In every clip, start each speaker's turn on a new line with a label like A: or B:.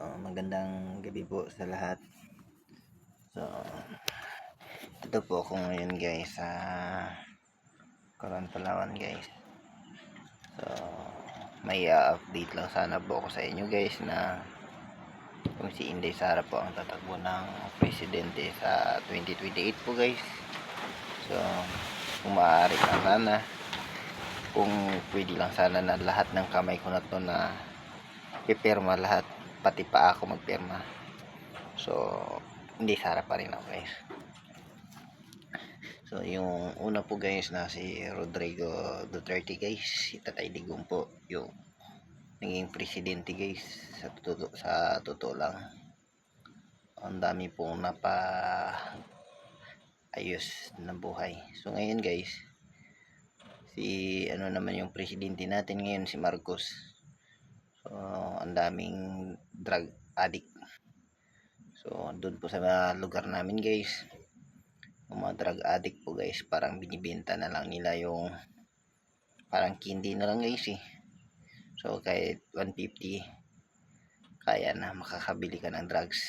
A: Magandang gabi po sa lahat. So, ito po ako ngayon guys sa Coron, Palawan guys. So, may update lang sana po ako sa inyo guys na kung si Inday Sara po ang tatakbo ng presidente sa 2028 po guys. So, kung maaari lang sana, kung pwede lang sana na lahat ng kamay ko na to na pipirma lahat, pati pa ako magpirma. So, hindi Sara pa rin ako guys. So, yung una po guys na si Rodrigo Duterte guys, si Tatay Digong po, yung naging presidente guys. Sa totoo lang, ang dami pong ayos na buhay. So, ngayon guys, si ano naman yung presidente natin ngayon, si Marcos. So, ang daming drug addict. So, doon po sa lugar namin guys, yung mga drug addict po guys, parang binibenta na lang nila yung parang candy na lang guys eh. So, kahit 150 kaya na makakabili ka ng drugs.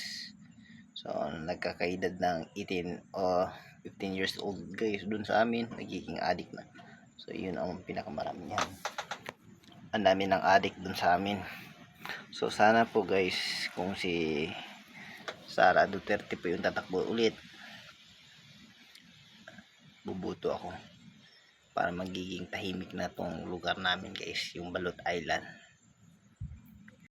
A: So, nagkakaedad ng 18 o 15 years old guys dun sa amin, nagiging addict na. So, yun ang pinakamarami yan. Ang dami ng addict dun sa amin. So, sana po guys, kung si Sara Duterte po yung tatakbo ulit, bubuto ako para magiging tahimik na tong lugar namin guys, yung Balot Island.